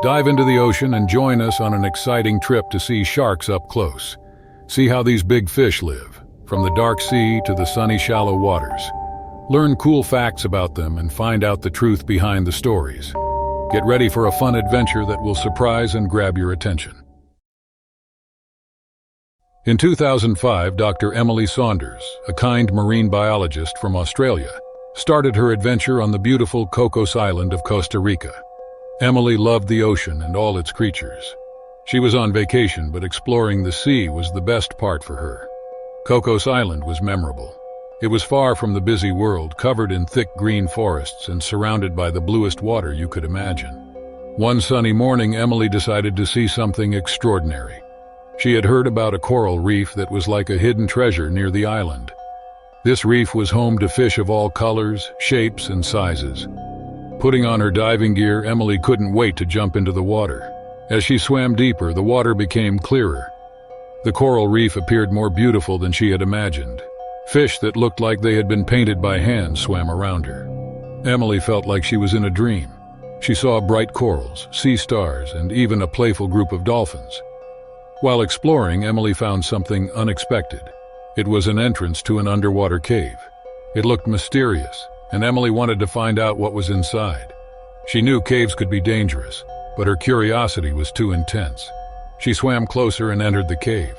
Dive into the ocean and join us on an exciting trip to see sharks up close. See how these big fish live, from the dark sea to the sunny shallow waters. Learn cool facts about them and find out the truth behind the stories. Get ready for a fun adventure that will surprise and grab your attention. In 2005, Dr. Emily Saunders, a kind marine biologist from Australia, started her adventure on the beautiful Cocos Island of Costa Rica. Emily loved the ocean and all its creatures. She was on vacation, but exploring the sea was the best part for her. Cocos Island was memorable. It was far from the busy world, covered in thick green forests and surrounded by the bluest water you could imagine. One sunny morning, Emily decided to see something extraordinary. She had heard about a coral reef that was like a hidden treasure near the island. This reef was home to fish of all colors, shapes, and sizes. Putting on her diving gear, Emily couldn't wait to jump into the water. As she swam deeper, the water became clearer. The coral reef appeared more beautiful than she had imagined. Fish that looked like they had been painted by hand swam around her. Emily felt like she was in a dream. She saw bright corals, sea stars, and even a playful group of dolphins. While exploring, Emily found something unexpected. It was an entrance to an underwater cave. It looked mysterious, and Emily wanted to find out what was inside. She knew caves could be dangerous, but her curiosity was too intense. She swam closer and entered the cave.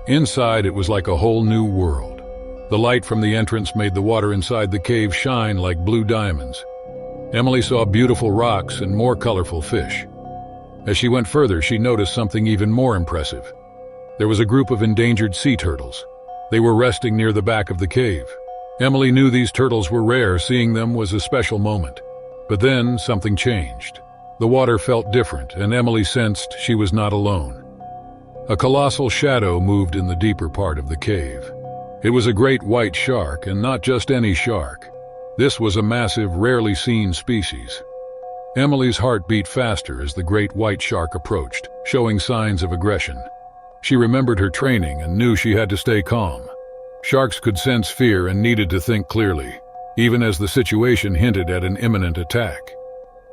Inside, it was like a whole new world. The light from the entrance made the water inside the cave shine like blue diamonds. Emily saw beautiful rocks and more colorful fish. As she went further, she noticed something even more impressive. There was a group of endangered sea turtles. They were resting near the back of the cave. Emily knew these turtles were rare. Seeing them was a special moment. But then something changed. The water felt different, and Emily sensed she was not alone. A colossal shadow moved in the deeper part of the cave. It was a great white shark, and not just any shark. This was a massive, rarely seen species. Emily's heart beat faster as the great white shark approached, showing signs of aggression. She remembered her training and knew she had to stay calm. Sharks could sense fear and needed to think clearly, even as the situation hinted at an imminent attack.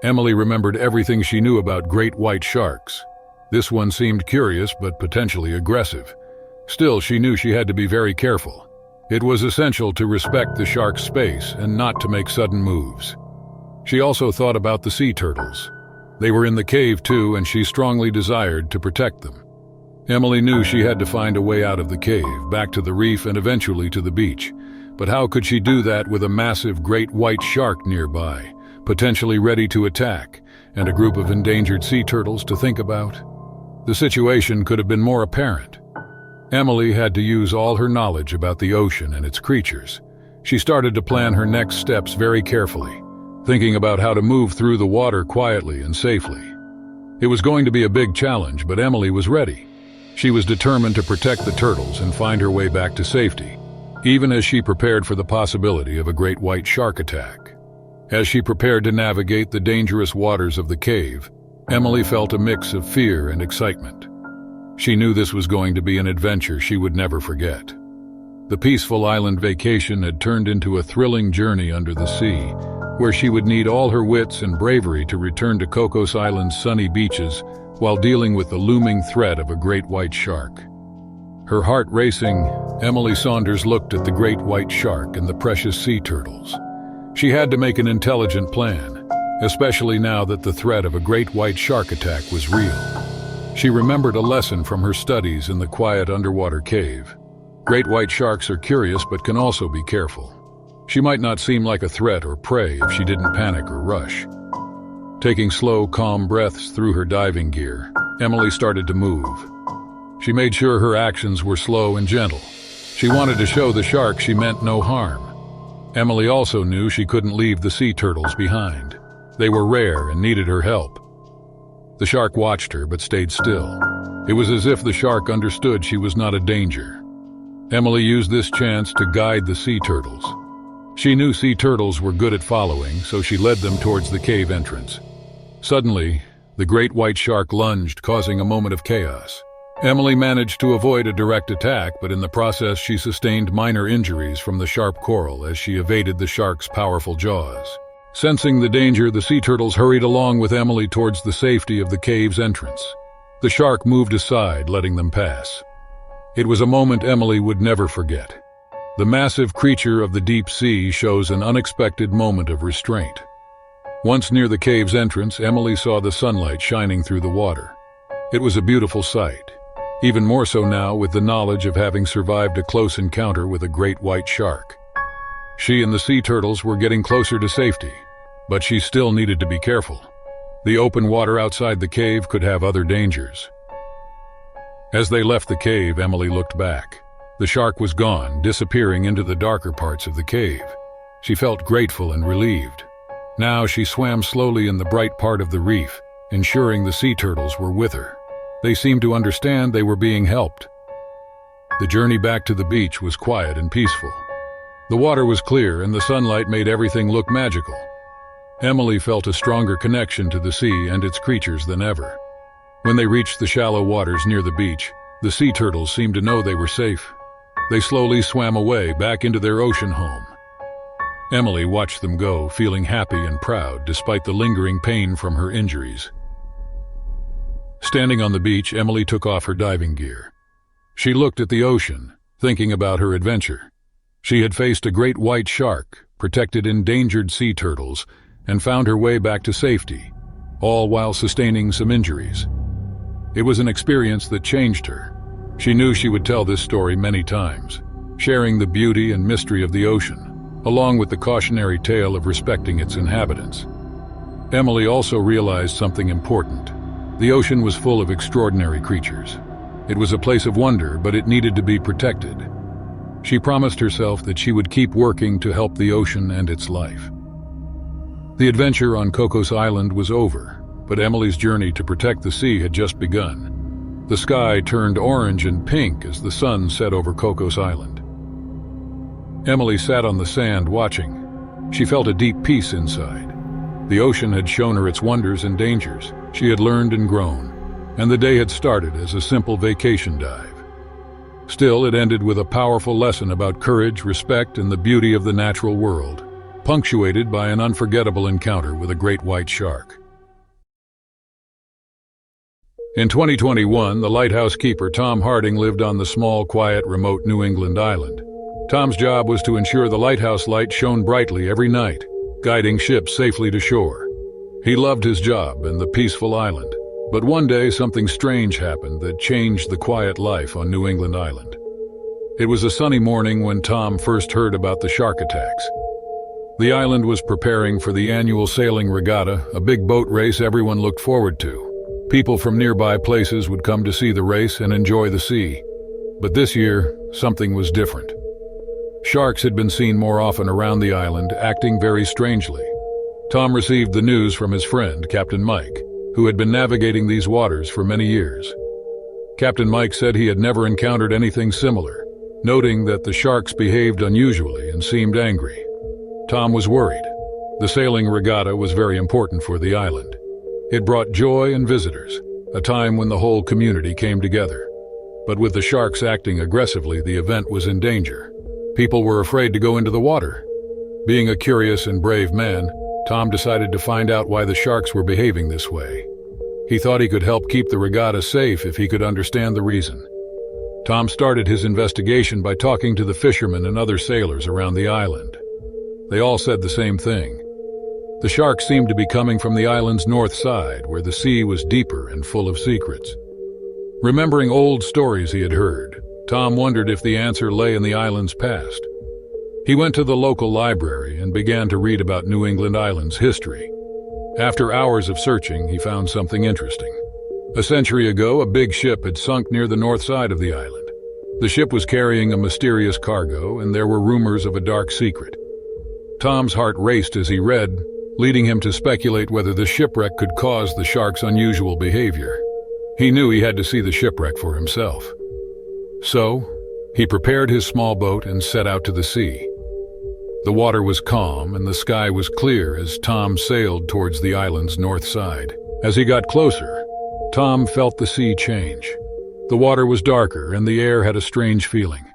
Emily remembered everything she knew about great white sharks. This one seemed curious but potentially aggressive. Still, she knew she had to be very careful. It was essential to respect the shark's space and not to make sudden moves. She also thought about the sea turtles. They were in the cave too, and she strongly desired to protect them. Emily knew she had to find a way out of the cave, back to the reef, and eventually to the beach. But how could she do that with a massive great white shark nearby, potentially ready to attack, and a group of endangered sea turtles to think about? The situation could have been more apparent. Emily had to use all her knowledge about the ocean and its creatures. She started to plan her next steps very carefully, thinking about how to move through the water quietly and safely. It was going to be a big challenge, but Emily was ready. She was determined to protect the turtles and find her way back to safety, even as she prepared for the possibility of a great white shark attack. As she prepared to navigate the dangerous waters of the cave, Emily felt a mix of fear and excitement. She knew this was going to be an adventure she would never forget. The peaceful island vacation had turned into a thrilling journey under the sea, where she would need all her wits and bravery to return to Cocos Island's sunny beaches while dealing with the looming threat of a great white shark. Her heart racing, Emily Saunders looked at the great white shark and the precious sea turtles. She had to make an intelligent plan, especially now that the threat of a great white shark attack was real. She remembered a lesson from her studies in the quiet underwater cave. Great white sharks are curious but can also be careful. She might not seem like a threat or prey if she didn't panic or rush. Taking slow, calm breaths through her diving gear, Emily started to move. She made sure her actions were slow and gentle. She wanted to show the shark she meant no harm. Emily also knew she couldn't leave the sea turtles behind. They were rare and needed her help. The shark watched her but stayed still. It was as if the shark understood she was not a danger. Emily used this chance to guide the sea turtles. She knew sea turtles were good at following, so she led them towards the cave entrance. Suddenly, the great white shark lunged, causing a moment of chaos. Emily managed to avoid a direct attack, but in the process she sustained minor injuries from the sharp coral as she evaded the shark's powerful jaws. Sensing the danger, the sea turtles hurried along with Emily towards the safety of the cave's entrance. The shark moved aside, letting them pass. It was a moment Emily would never forget. The massive creature of the deep sea shows an unexpected moment of restraint. Once near the cave's entrance, Emily saw the sunlight shining through the water. It was a beautiful sight, even more so now with the knowledge of having survived a close encounter with a great white shark. She and the sea turtles were getting closer to safety, but she still needed to be careful. The open water outside the cave could have other dangers. As they left the cave, Emily looked back. The shark was gone, disappearing into the darker parts of the cave. She felt grateful and relieved. Now she swam slowly in the bright part of the reef, ensuring the sea turtles were with her. They seemed to understand they were being helped. The journey back to the beach was quiet and peaceful. The water was clear and the sunlight made everything look magical. Emily felt a stronger connection to the sea and its creatures than ever. When they reached the shallow waters near the beach, the sea turtles seemed to know they were safe. They slowly swam away back into their ocean home. Emily watched them go, feeling happy and proud despite the lingering pain from her injuries. Standing on the beach, Emily took off her diving gear. She looked at the ocean, thinking about her adventure. She had faced a great white shark, protected endangered sea turtles, and found her way back to safety, all while sustaining some injuries. It was an experience that changed her. She knew she would tell this story many times, sharing the beauty and mystery of the ocean, along with the cautionary tale of respecting its inhabitants. Emily also realized something important. The ocean was full of extraordinary creatures. It was a place of wonder, but it needed to be protected. She promised herself that she would keep working to help the ocean and its life. The adventure on Cocos Island was over, but Emily's journey to protect the sea had just begun. The sky turned orange and pink as the sun set over Cocos Island. Emily sat on the sand watching. She felt a deep peace inside. The ocean had shown her its wonders and dangers. She had learned and grown, and the day had started as a simple vacation dive. Still, it ended with a powerful lesson about courage, respect, and the beauty of the natural world, punctuated by an unforgettable encounter with a great white shark. In 2021, the lighthouse keeper Tom Harding lived on the small, quiet, remote New England island. Tom's job was to ensure the lighthouse light shone brightly every night, guiding ships safely to shore. He loved his job and the peaceful island, but one day something strange happened that changed the quiet life on New England Island. It was a sunny morning when Tom first heard about the shark attacks. The island was preparing for the annual sailing regatta, a big boat race everyone looked forward to. People from nearby places would come to see the race and enjoy the sea. But this year, something was different. Sharks had been seen more often around the island, acting very strangely. Tom received the news from his friend, Captain Mike, who had been navigating these waters for many years. Captain Mike said he had never encountered anything similar, noting that the sharks behaved unusually and seemed angry. Tom was worried. The sailing regatta was very important for the island. It brought joy and visitors, a time when the whole community came together. But with the sharks acting aggressively, the event was in danger. People were afraid to go into the water. Being a curious and brave man, Tom decided to find out why the sharks were behaving this way. He thought he could help keep the regatta safe if he could understand the reason. Tom started his investigation by talking to the fishermen and other sailors around the island. They all said the same thing. The sharks seemed to be coming from the island's north side, where the sea was deeper and full of secrets. Remembering old stories he had heard, Tom wondered if the answer lay in the island's past. He went to the local library and began to read about New England Island's history. After hours of searching, he found something interesting. A century ago, a big ship had sunk near the north side of the island. The ship was carrying a mysterious cargo, and there were rumors of a dark secret. Tom's heart raced as he read, leading him to speculate whether the shipwreck could cause the shark's unusual behavior. He knew he had to see the shipwreck for himself. So, he prepared his small boat and set out to the sea. The water was calm and the sky was clear as Tom sailed towards the island's north side. As he got closer, Tom felt the sea change. The water was darker and the air had a strange feeling.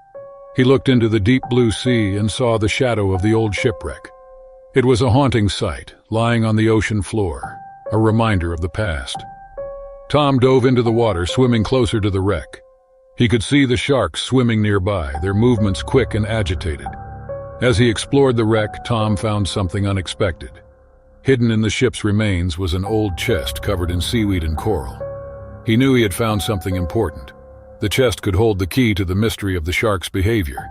He looked into the deep blue sea and saw the shadow of the old shipwreck. It was a haunting sight, lying on the ocean floor, a reminder of the past. Tom dove into the water, swimming closer to the wreck. He could see the sharks swimming nearby, their movements quick and agitated. As he explored the wreck, Tom found something unexpected. Hidden in the ship's remains was an old chest covered in seaweed and coral. He knew he had found something important. The chest could hold the key to the mystery of the shark's behavior.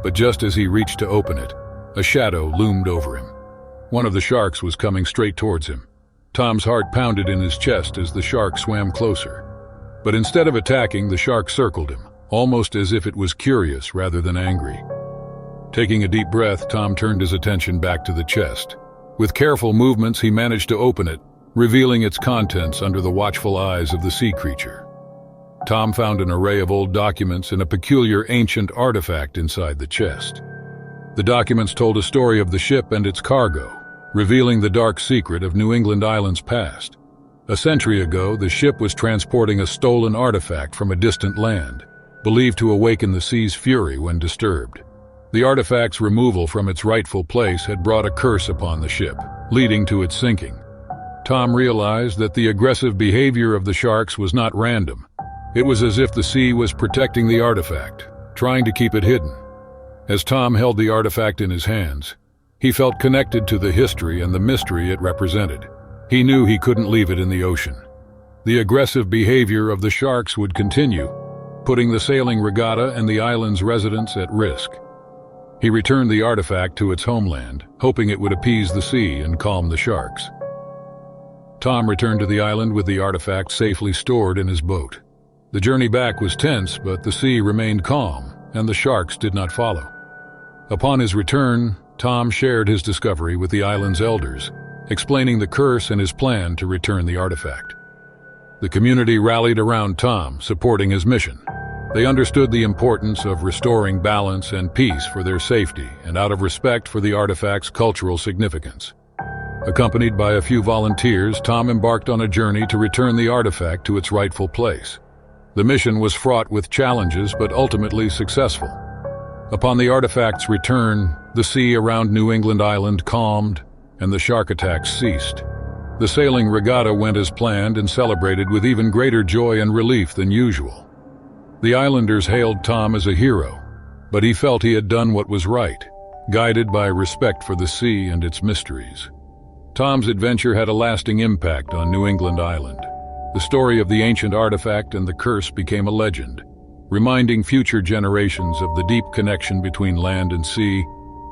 But just as he reached to open it, a shadow loomed over him. One of the sharks was coming straight towards him. Tom's heart pounded in his chest as the shark swam closer. But instead of attacking, the shark circled him, almost as if it was curious rather than angry. Taking a deep breath, Tom turned his attention back to the chest. With careful movements, he managed to open it, revealing its contents under the watchful eyes of the sea creature. Tom found an array of old documents and a peculiar ancient artifact inside the chest. The documents told a story of the ship and its cargo, revealing the dark secret of New England Island's past. A century ago, the ship was transporting a stolen artifact from a distant land, believed to awaken the sea's fury when disturbed. The artifact's removal from its rightful place had brought a curse upon the ship, leading to its sinking. Tom realized that the aggressive behavior of the sharks was not random. It was as if the sea was protecting the artifact, trying to keep it hidden. As Tom held the artifact in his hands, he felt connected to the history and the mystery it represented. He knew he couldn't leave it in the ocean. The aggressive behavior of the sharks would continue, putting the sailing regatta and the island's residents at risk. He returned the artifact to its homeland, hoping it would appease the sea and calm the sharks. Tom returned to the island with the artifact safely stored in his boat. The journey back was tense, but the sea remained calm, and the sharks did not follow. Upon his return, Tom shared his discovery with the island's elders, explaining the curse and his plan to return the artifact. The community rallied around Tom, supporting his mission. They understood the importance of restoring balance and peace for their safety and out of respect for the artifact's cultural significance. Accompanied by a few volunteers, Tom embarked on a journey to return the artifact to its rightful place. The mission was fraught with challenges but ultimately successful. Upon the artifact's return, the sea around New England Island calmed and the shark attacks ceased. The sailing regatta went as planned and celebrated with even greater joy and relief than usual. The islanders hailed Tom as a hero, but he felt he had done what was right, guided by respect for the sea and its mysteries. Tom's adventure had a lasting impact on New England Island. The story of the ancient artifact and the curse became a legend, reminding future generations of the deep connection between land and sea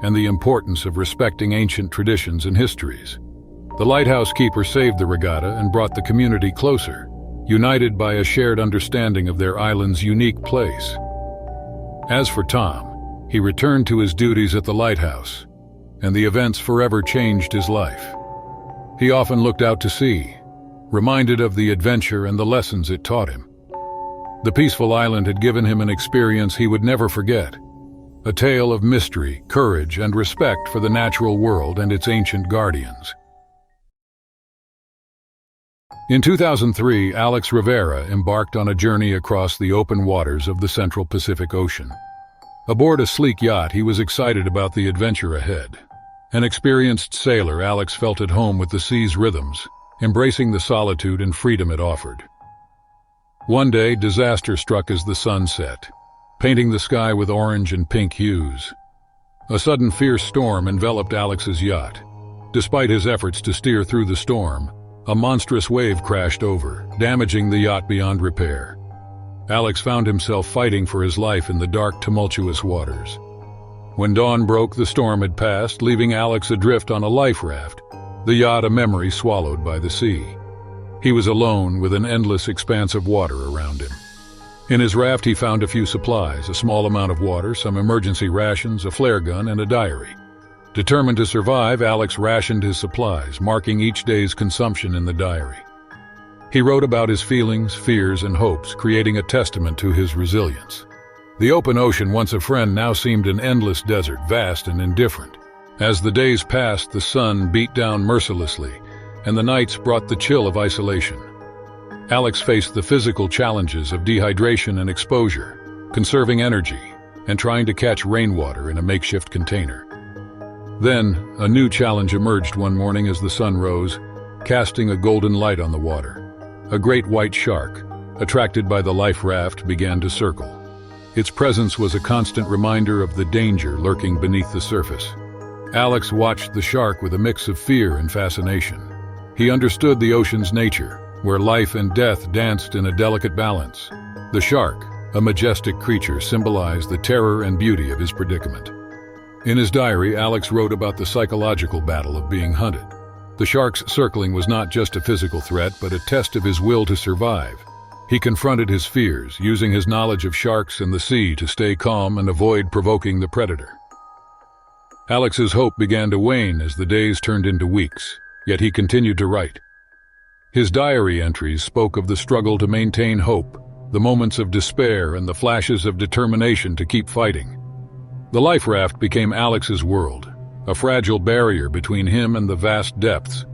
and the importance of respecting ancient traditions and histories. The lighthouse keeper saved the regatta and brought the community closer, united by a shared understanding of their island's unique place. As for Tom, he returned to his duties at the lighthouse, and the events forever changed his life. He often looked out to sea, reminded of the adventure and the lessons it taught him. The peaceful island had given him an experience he would never forget, a tale of mystery, courage, and respect for the natural world and its ancient guardians. In 2003, Alex Rivera embarked on a journey across the open waters of the Central Pacific Ocean. Aboard a sleek yacht, he was excited about the adventure ahead. An experienced sailor, Alex felt at home with the sea's rhythms, embracing the solitude and freedom it offered. One day, disaster struck as the sun set, painting the sky with orange and pink hues. A sudden fierce storm enveloped Alex's yacht. Despite his efforts to steer through the storm, a monstrous wave crashed over, damaging the yacht beyond repair. Alex found himself fighting for his life in the dark, tumultuous waters. When dawn broke, the storm had passed, leaving Alex adrift on a life raft, the yacht a memory swallowed by the sea. He was alone with an endless expanse of water around him. In his raft, he found a few supplies, a small amount of water, some emergency rations, a flare gun, and a diary. Determined to survive, Alex rationed his supplies, marking each day's consumption in the diary. He wrote about his feelings, fears, and hopes, creating a testament to his resilience. The open ocean, once a friend, now seemed an endless desert, vast and indifferent. As the days passed, the sun beat down mercilessly, and the nights brought the chill of isolation. Alex faced the physical challenges of dehydration and exposure, conserving energy, and trying to catch rainwater in a makeshift container. Then, a new challenge emerged one morning as the sun rose, casting a golden light on the water. A great white shark, attracted by the life raft, began to circle. Its presence was a constant reminder of the danger lurking beneath the surface. Alex watched the shark with a mix of fear and fascination. He understood the ocean's nature, where life and death danced in a delicate balance. The shark, a majestic creature, symbolized the terror and beauty of his predicament. In his diary, Alex wrote about the psychological battle of being hunted. The shark's circling was not just a physical threat, but a test of his will to survive. He confronted his fears, using his knowledge of sharks and the sea to stay calm and avoid provoking the predator. Alex's hope began to wane as the days turned into weeks, yet he continued to write. His diary entries spoke of the struggle to maintain hope, the moments of despair and the flashes of determination to keep fighting. The life raft became Alex's world, a fragile barrier between him and the vast depths.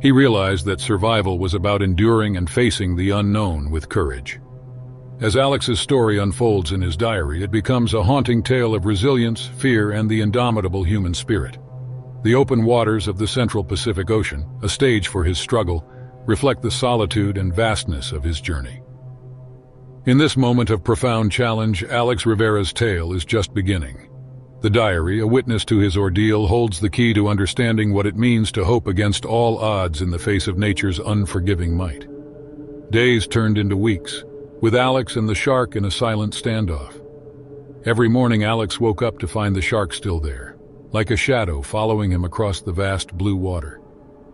He realized that survival was about enduring and facing the unknown with courage. As Alex's story unfolds in his diary, it becomes a haunting tale of resilience, fear, and the indomitable human spirit. The open waters of the Central Pacific Ocean, a stage for his struggle, reflect the solitude and vastness of his journey. In this moment of profound challenge, Alex Rivera's tale is just beginning. The diary, a witness to his ordeal, holds the key to understanding what it means to hope against all odds in the face of nature's unforgiving might. Days turned into weeks, with Alex and the shark in a silent standoff. Every morning Alex woke up to find the shark still there, like a shadow following him across the vast blue water.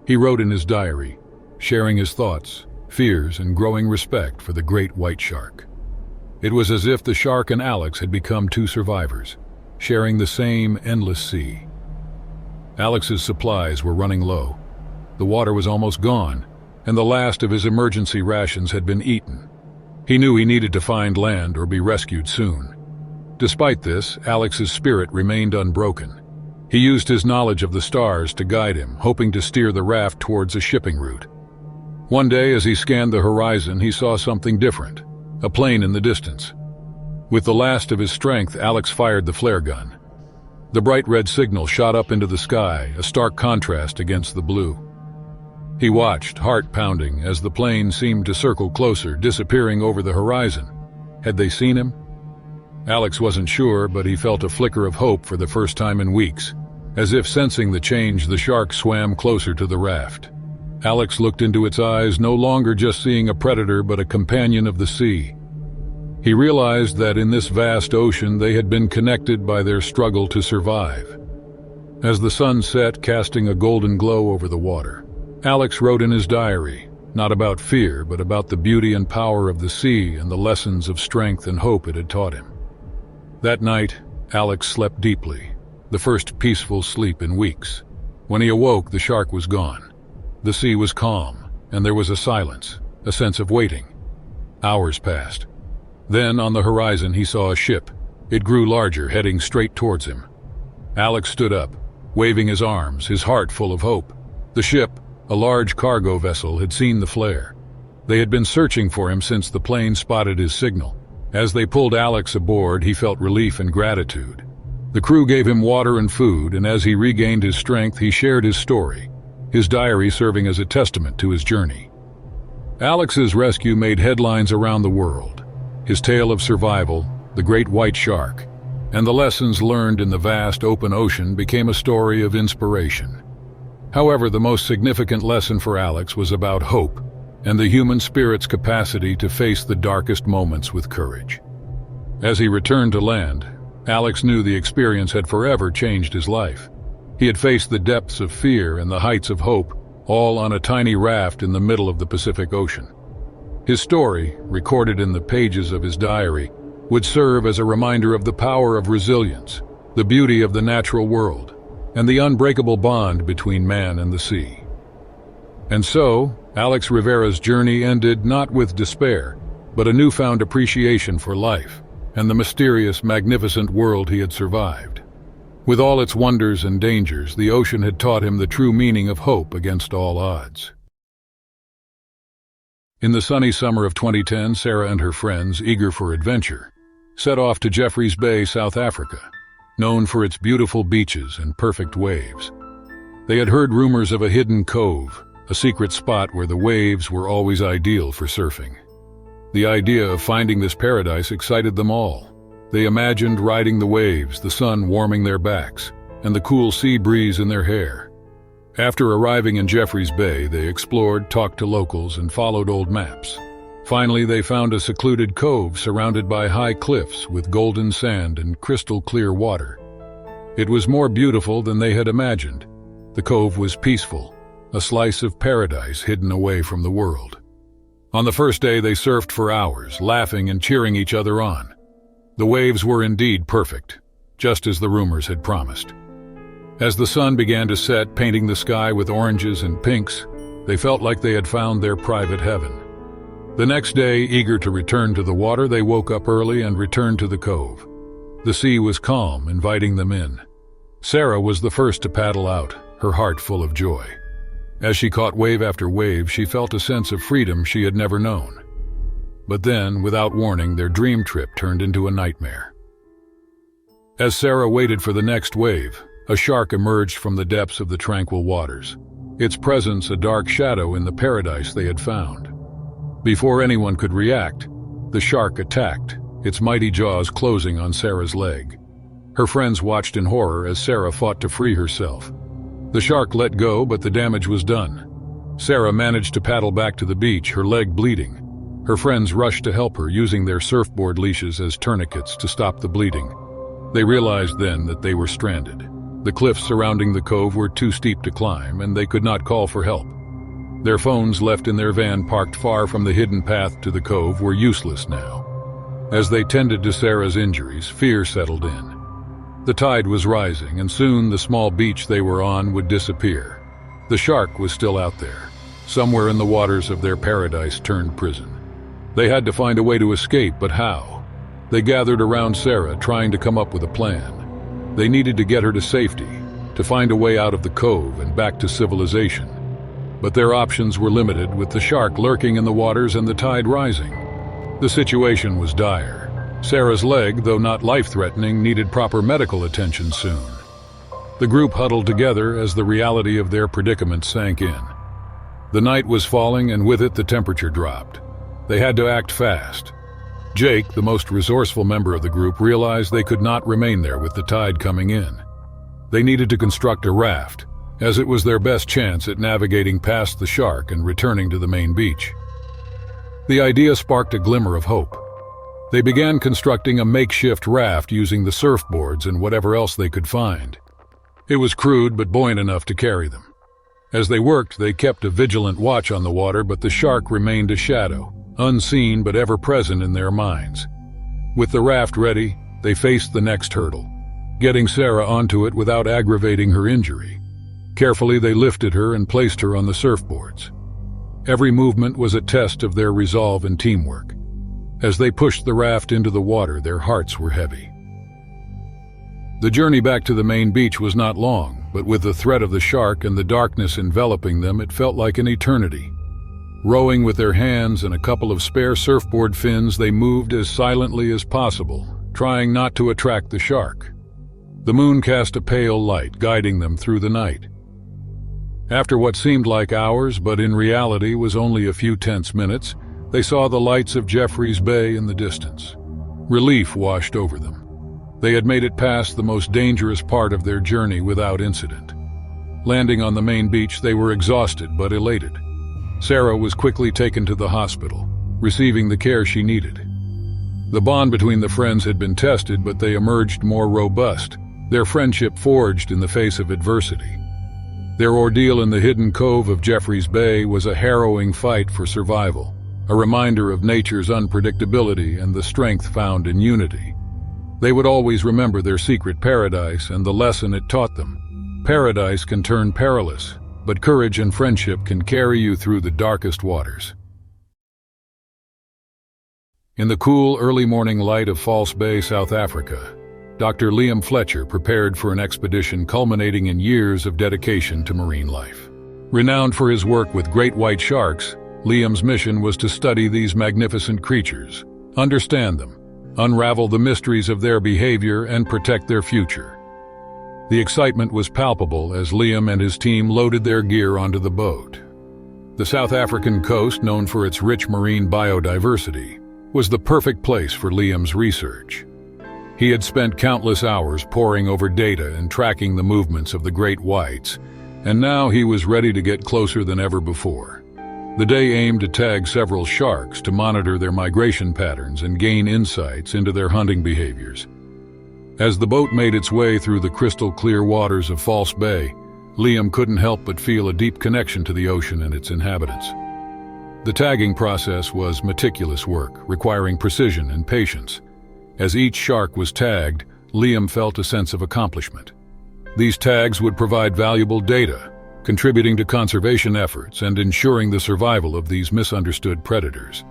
He wrote in his diary, sharing his thoughts, fears, and growing respect for the great white shark. It was as if the shark and Alex had become two survivors, sharing the same endless sea. Alex's supplies were running low. The water was almost gone, and the last of his emergency rations had been eaten. He knew he needed to find land or be rescued soon. Despite this, Alex's spirit remained unbroken. He used his knowledge of the stars to guide him, hoping to steer the raft towards a shipping route. One day, as he scanned the horizon, he saw something different, a plane in the distance. With the last of his strength, Alex fired the flare gun. The bright red signal shot up into the sky, a stark contrast against the blue. He watched, heart pounding, as the plane seemed to circle closer, disappearing over the horizon. Had they seen him? Alex wasn't sure, but he felt a flicker of hope for the first time in weeks. As if sensing the change, the shark swam closer to the raft. Alex looked into its eyes, no longer just seeing a predator but a companion of the sea. He realized that in this vast ocean they had been connected by their struggle to survive. As the sun set, casting a golden glow over the water, Alex wrote in his diary, not about fear, but about the beauty and power of the sea and the lessons of strength and hope it had taught him. That night, Alex slept deeply, the first peaceful sleep in weeks. When he awoke, the shark was gone. The sea was calm, and there was a silence, a sense of waiting. Hours passed. Then, on the horizon, he saw a ship. It grew larger, heading straight towards him. Alex stood up, waving his arms, his heart full of hope. The ship, a large cargo vessel, had seen the flare. They had been searching for him since the plane spotted his signal. As they pulled Alex aboard, he felt relief and gratitude. The crew gave him water and food, and as he regained his strength, he shared his story, his diary serving as a testament to his journey. Alex's rescue made headlines around the world. His tale of survival, the great white shark, and the lessons learned in the vast open ocean became a story of inspiration. However, the most significant lesson for Alex was about hope and the human spirit's capacity to face the darkest moments with courage. As he returned to land, Alex knew the experience had forever changed his life. He had faced the depths of fear and the heights of hope, all on a tiny raft in the middle of the Pacific Ocean. His story, recorded in the pages of his diary, would serve as a reminder of the power of resilience, the beauty of the natural world, and the unbreakable bond between man and the sea. And so, Alex Rivera's journey ended not with despair, but a newfound appreciation for life and the mysterious, magnificent world he had survived. With all its wonders and dangers, the ocean had taught him the true meaning of hope against all odds. In the sunny summer of 2010, Sarah and her friends, eager for adventure, set off to Jeffreys Bay, South Africa. known for its beautiful beaches and perfect waves. They had heard rumors of a hidden cove, a secret spot where the waves were always ideal for surfing. The idea of finding this paradise excited them all. They imagined riding the waves, the sun warming their backs, and the cool sea breeze in their hair. After arriving in Jeffreys Bay, they explored, talked to locals, and followed old maps. Finally, they found a secluded cove surrounded by high cliffs with golden sand and crystal-clear water. It was more beautiful than they had imagined. The cove was peaceful, a slice of paradise hidden away from the world. On the first day, they surfed for hours, laughing and cheering each other on. The waves were indeed perfect, just as the rumors had promised. As the sun began to set, painting the sky with oranges and pinks, they felt like they had found their private heaven. The next day, eager to return to the water, they woke up early and returned to the cove. The sea was calm, inviting them in. Sarah was the first to paddle out, her heart full of joy. As she caught wave after wave, she felt a sense of freedom she had never known. But then, without warning, their dream trip turned into a nightmare. As Sarah waited for the next wave, a shark emerged from the depths of the tranquil waters, its presence a dark shadow in the paradise they had found. Before anyone could react, the shark attacked, its mighty jaws closing on Sarah's leg. Her friends watched in horror as Sarah fought to free herself. The shark let go, but the damage was done. Sarah managed to paddle back to the beach, her leg bleeding. Her friends rushed to help her, using their surfboard leashes as tourniquets to stop the bleeding. They realized then that they were stranded. The cliffs surrounding the cove were too steep to climb, and they could not call for help. Their phones left in their van parked far from the hidden path to the cove were useless now. As they tended to Sarah's injuries, fear settled in. The tide was rising, and soon the small beach they were on would disappear. The shark was still out there, somewhere in the waters of their paradise-turned-prison. They had to find a way to escape, but how? They gathered around Sarah, trying to come up with a plan. They needed to get her to safety, to find a way out of the cove and back to civilization. But their options were limited, with the shark lurking in the waters and the tide rising. The situation was dire. Sarah's leg, though not life-threatening, needed proper medical attention soon. The group huddled together as the reality of their predicament sank in. The night was falling, and with it the temperature dropped. They had to act fast. Jake, the most resourceful member of the group, realized they could not remain there with the tide coming in. They needed to construct a raft, as it was their best chance at navigating past the shark and returning to the main beach. The idea sparked a glimmer of hope. They began constructing a makeshift raft using the surfboards and whatever else they could find. It was crude but buoyant enough to carry them. As they worked, they kept a vigilant watch on the water, but the shark remained a shadow, unseen but ever present in their minds. With the raft ready, they faced the next hurdle, getting Sarah onto it without aggravating her injury. Carefully, they lifted her and placed her on the surfboards. Every movement was a test of their resolve and teamwork. As they pushed the raft into the water, their hearts were heavy. The journey back to the main beach was not long, but with the threat of the shark and the darkness enveloping them, it felt like an eternity. Rowing with their hands and a couple of spare surfboard fins, they moved as silently as possible, trying not to attract the shark. The moon cast a pale light, guiding them through the night. After what seemed like hours, but in reality was only a few tense minutes, they saw the lights of Jeffreys Bay in the distance. Relief washed over them. They had made it past the most dangerous part of their journey without incident. Landing on the main beach, they were exhausted but elated. Sarah was quickly taken to the hospital, receiving the care she needed. The bond between the friends had been tested, but they emerged more robust, their friendship forged in the face of adversity. Their ordeal in the hidden cove of Jeffreys Bay was a harrowing fight for survival, a reminder of nature's unpredictability and the strength found in unity. They would always remember their secret paradise and the lesson it taught them. Paradise can turn perilous, but courage and friendship can carry you through the darkest waters. In the cool, early morning light of False Bay, South Africa, Dr. Liam Fletcher prepared for an expedition culminating in years of dedication to marine life. Renowned for his work with great white sharks, Liam's mission was to study these magnificent creatures, understand them, unravel the mysteries of their behavior, and protect their future. The excitement was palpable as Liam and his team loaded their gear onto the boat. The South African coast, known for its rich marine biodiversity, was the perfect place for Liam's research. He had spent countless hours poring over data and tracking the movements of the great whites, and now he was ready to get closer than ever before. The day aimed to tag several sharks to monitor their migration patterns and gain insights into their hunting behaviors. As the boat made its way through the crystal-clear waters of False Bay, Liam couldn't help but feel a deep connection to the ocean and its inhabitants. The tagging process was meticulous work, requiring precision and patience. As each shark was tagged, Liam felt a sense of accomplishment. These tags would provide valuable data, contributing to conservation efforts and ensuring the survival of these misunderstood predators.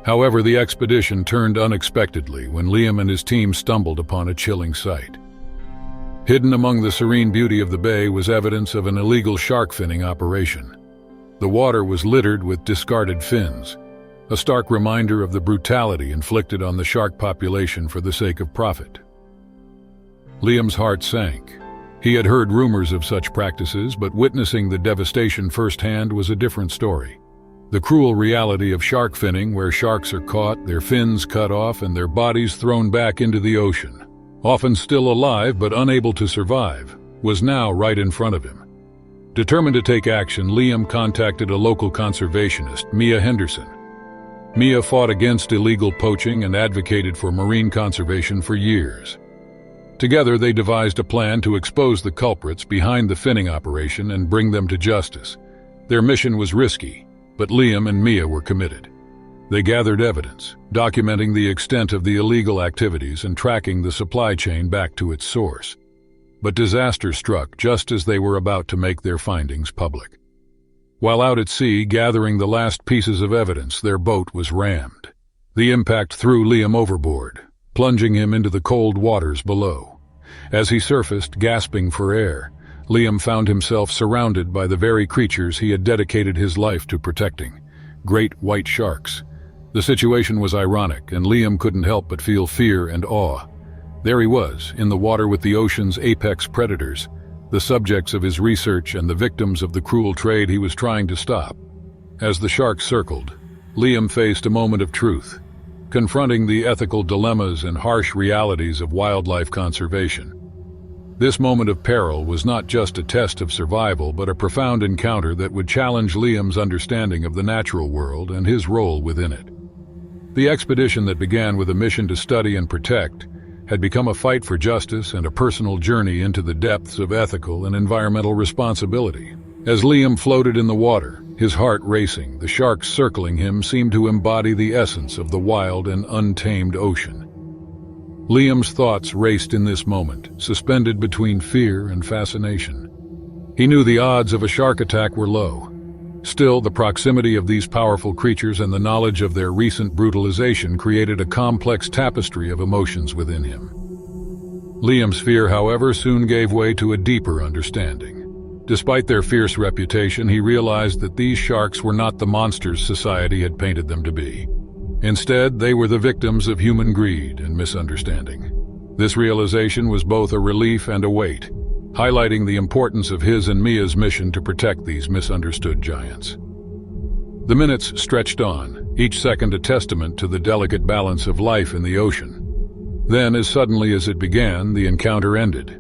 However, the expedition turned unexpectedly when Liam and his team stumbled upon a chilling sight. Hidden among the serene beauty of the bay was evidence of an illegal shark finning operation. The water was littered with discarded fins, a stark reminder of the brutality inflicted on the shark population for the sake of profit. Liam's heart sank. He had heard rumors of such practices, but witnessing the devastation firsthand was a different story. The cruel reality of shark finning, where sharks are caught, their fins cut off, and their bodies thrown back into the ocean, often still alive but unable to survive, was now right in front of him. Determined to take action, Liam contacted a local conservationist, Mia Henderson. Mia fought against illegal poaching and advocated for marine conservation for years. Together, they devised a plan to expose the culprits behind the finning operation and bring them to justice. Their mission was risky, but Liam and Mia were committed. They gathered evidence, documenting the extent of the illegal activities and tracking the supply chain back to its source. But disaster struck just as they were about to make their findings public. While out at sea gathering the last pieces of evidence, their boat was rammed. The impact threw Liam overboard, plunging him into the cold waters below. As he surfaced, gasping for air, Liam found himself surrounded by the very creatures he had dedicated his life to protecting, great white sharks. The situation was ironic, and Liam couldn't help but feel fear and awe. There he was, in the water with the ocean's apex predators, the subjects of his research and the victims of the cruel trade he was trying to stop. As the sharks circled, Liam faced a moment of truth, confronting the ethical dilemmas and harsh realities of wildlife conservation. This moment of peril was not just a test of survival, but a profound encounter that would challenge Liam's understanding of the natural world and his role within it. The expedition that began with a mission to study and protect had become a fight for justice and a personal journey into the depths of ethical and environmental responsibility. As Liam floated in the water, his heart racing, the sharks circling him seemed to embody the essence of the wild and untamed ocean. Liam's thoughts raced in this moment, suspended between fear and fascination. He knew the odds of a shark attack were low. Still, the proximity of these powerful creatures and the knowledge of their recent brutalization created a complex tapestry of emotions within him. Liam's fear, however, soon gave way to a deeper understanding. Despite their fierce reputation, he realized that these sharks were not the monsters society had painted them to be. Instead, they were the victims of human greed and misunderstanding. This realization was both a relief and a weight, highlighting the importance of his and Mia's mission to protect these misunderstood giants. The minutes stretched on, each second a testament to the delicate balance of life in the ocean. Then, as suddenly as it began, the encounter ended.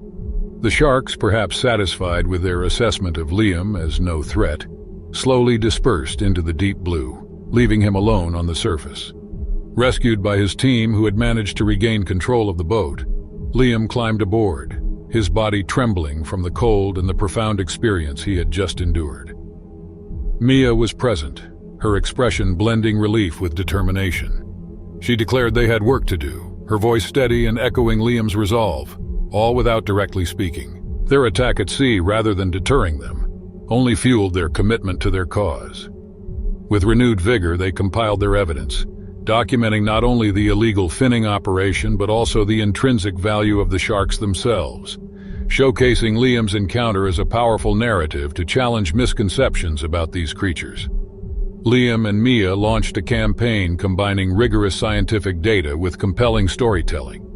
The sharks, perhaps satisfied with their assessment of Liam as no threat, slowly dispersed into the deep blue, leaving him alone on the surface. Rescued by his team, who had managed to regain control of the boat, Liam climbed aboard, his body trembling from the cold and the profound experience he had just endured. Mia was present, her expression blending relief with determination. She declared they had work to do, her voice steady and echoing Liam's resolve, all without directly speaking. Their attack at sea, rather than deterring them, only fueled their commitment to their cause. With renewed vigor, they compiled their evidence, documenting not only the illegal finning operation but also the intrinsic value of the sharks themselves, showcasing Liam's encounter as a powerful narrative to challenge misconceptions about these creatures. Liam and Mia launched a campaign combining rigorous scientific data with compelling storytelling.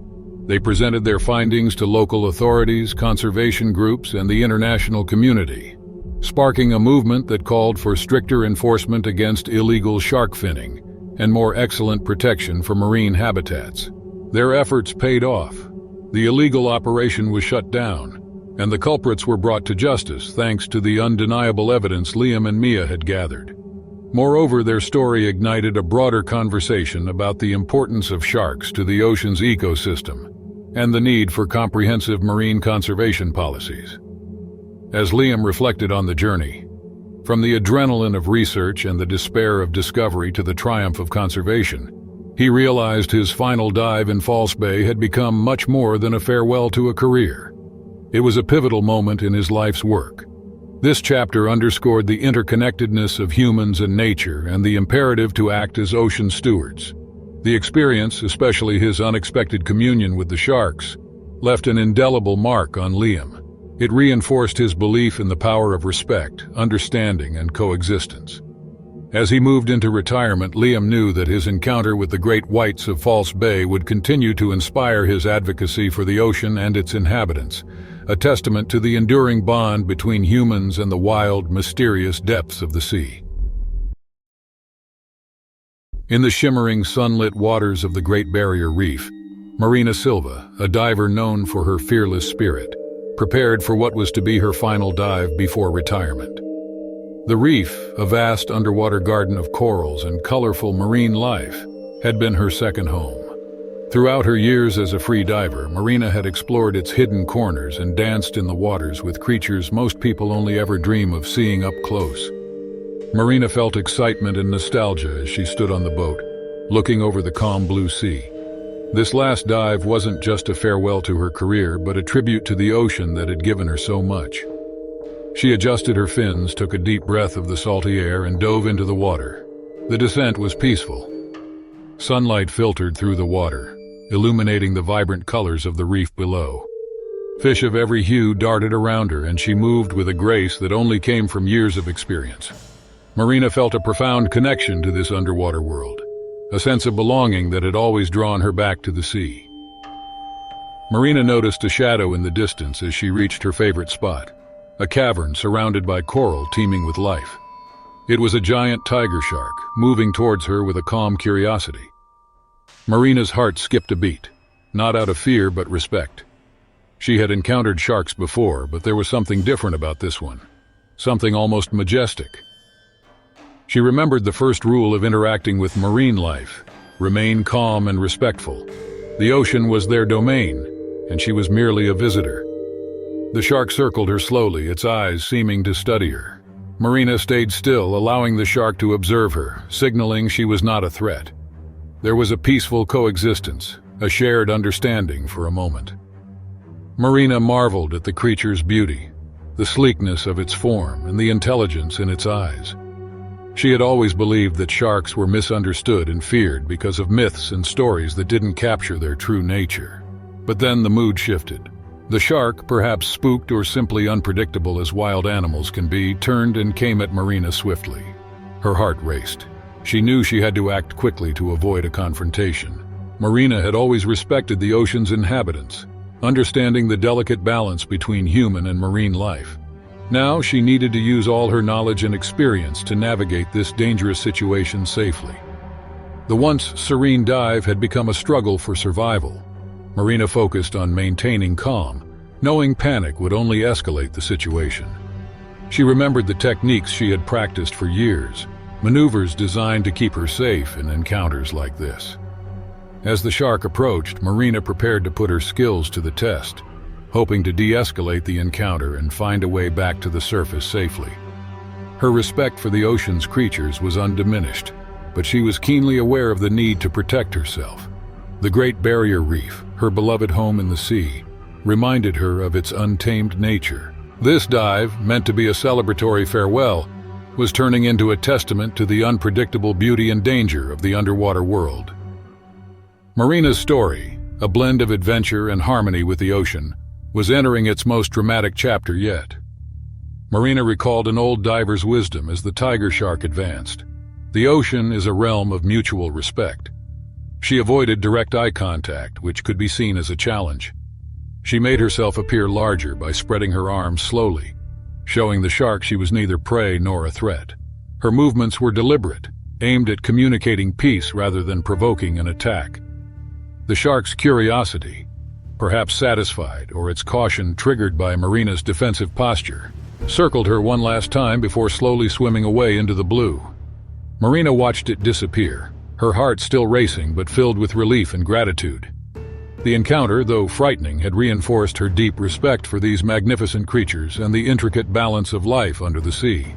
They presented their findings to local authorities, conservation groups, and the international community, sparking a movement that called for stricter enforcement against illegal shark finning and more excellent protection for marine habitats. Their efforts paid off. The illegal operation was shut down, and the culprits were brought to justice thanks to the undeniable evidence Liam and Mia had gathered. Moreover, their story ignited a broader conversation about the importance of sharks to the ocean's ecosystem and the need for comprehensive marine conservation policies. As Liam reflected on the journey, from the adrenaline of research and the despair of discovery to the triumph of conservation, he realized his final dive in False Bay had become much more than a farewell to a career. It was a pivotal moment in his life's work. This chapter underscored the interconnectedness of humans and nature and the imperative to act as ocean stewards. The experience, especially his unexpected communion with the sharks, left an indelible mark on Liam. It reinforced his belief in the power of respect, understanding, and coexistence. As he moved into retirement, Liam knew that his encounter with the great whites of False Bay would continue to inspire his advocacy for the ocean and its inhabitants, a testament to the enduring bond between humans and the wild, mysterious depths of the sea. In the shimmering, sunlit waters of the Great Barrier Reef, Marina Silva, a diver known for her fearless spirit, prepared for what was to be her final dive before retirement. The reef, a vast underwater garden of corals and colorful marine life, had been her second home. Throughout her years as a free diver, Marina had explored its hidden corners and danced in the waters with creatures most people only ever dream of seeing up close. Marina felt excitement and nostalgia as she stood on the boat, looking over the calm blue sea. This last dive wasn't just a farewell to her career, but a tribute to the ocean that had given her so much. She adjusted her fins, took a deep breath of the salty air, and dove into the water. The descent was peaceful. Sunlight filtered through the water, illuminating the vibrant colors of the reef below. Fish of every hue darted around her, and she moved with a grace that only came from years of experience. Marina felt a profound connection to this underwater world, a sense of belonging that had always drawn her back to the sea. Marina noticed a shadow in the distance as she reached her favorite spot, a cavern surrounded by coral teeming with life. It was a giant tiger shark, moving towards her with a calm curiosity. Marina's heart skipped a beat, not out of fear but respect. She had encountered sharks before, but there was something different about this one, something almost majestic. She remembered the first rule of interacting with marine life: remain calm and respectful. The ocean was their domain, and she was merely a visitor. The shark circled her slowly, its eyes seeming to study her. Marina stayed still, allowing the shark to observe her, signaling she was not a threat. There was a peaceful coexistence, a shared understanding for a moment. Marina marveled at the creature's beauty, the sleekness of its form, and the intelligence in its eyes. She had always believed that sharks were misunderstood and feared because of myths and stories that didn't capture their true nature. But then the mood shifted. The shark, perhaps spooked or simply unpredictable as wild animals can be, turned and came at Marina swiftly. Her heart raced. She knew she had to act quickly to avoid a confrontation. Marina had always respected the ocean's inhabitants, understanding the delicate balance between human and marine life. Now she needed to use all her knowledge and experience to navigate this dangerous situation safely. The once serene dive had become a struggle for survival. Marina focused on maintaining calm, knowing panic would only escalate the situation. She remembered the techniques she had practiced for years, maneuvers designed to keep her safe in encounters like this. As the shark approached, Marina prepared to put her skills to the test, hoping to de-escalate the encounter and find a way back to the surface safely. Her respect for the ocean's creatures was undiminished, but she was keenly aware of the need to protect herself. The Great Barrier Reef, her beloved home in the sea, reminded her of its untamed nature. This dive, meant to be a celebratory farewell, was turning into a testament to the unpredictable beauty and danger of the underwater world. Marina's story, a blend of adventure and harmony with the ocean, was entering its most dramatic chapter yet. Marina recalled an old diver's wisdom as the tiger shark advanced. The ocean is a realm of mutual respect. She avoided direct eye contact, which could be seen as a challenge. She made herself appear larger by spreading her arms slowly, showing the shark she was neither prey nor a threat. Her movements were deliberate, aimed at communicating peace rather than provoking an attack. The shark's curiosity, perhaps satisfied or its caution triggered by Marina's defensive posture, circled her one last time before slowly swimming away into the blue. Marina watched it disappear, her heart still racing but filled with relief and gratitude. The encounter, though frightening, had reinforced her deep respect for these magnificent creatures and the intricate balance of life under the sea.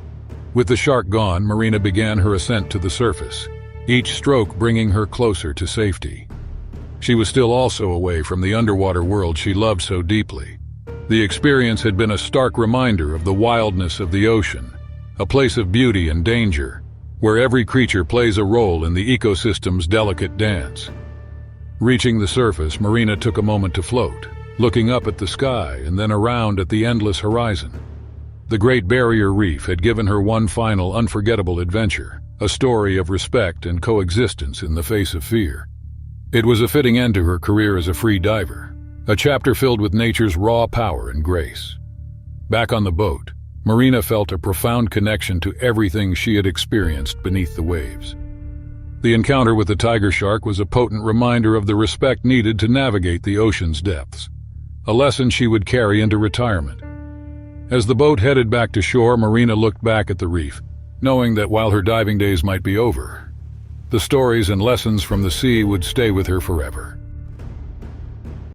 With the shark gone, Marina began her ascent to the surface, each stroke bringing her closer to safety. She was still also away from the underwater world she loved so deeply. The experience had been a stark reminder of the wildness of the ocean, a place of beauty and danger, where every creature plays a role in the ecosystem's delicate dance. Reaching the surface, Marina took a moment to float, looking up at the sky and then around at the endless horizon. The Great Barrier Reef had given her one final unforgettable adventure, a story of respect and coexistence in the face of fear. It was a fitting end to her career as a free diver, a chapter filled with nature's raw power and grace. Back on the boat, Marina felt a profound connection to everything she had experienced beneath the waves. The encounter with the tiger shark was a potent reminder of the respect needed to navigate the ocean's depths, a lesson she would carry into retirement. As the boat headed back to shore, Marina looked back at the reef, knowing that while her diving days might be over, the stories and lessons from the sea would stay with her forever.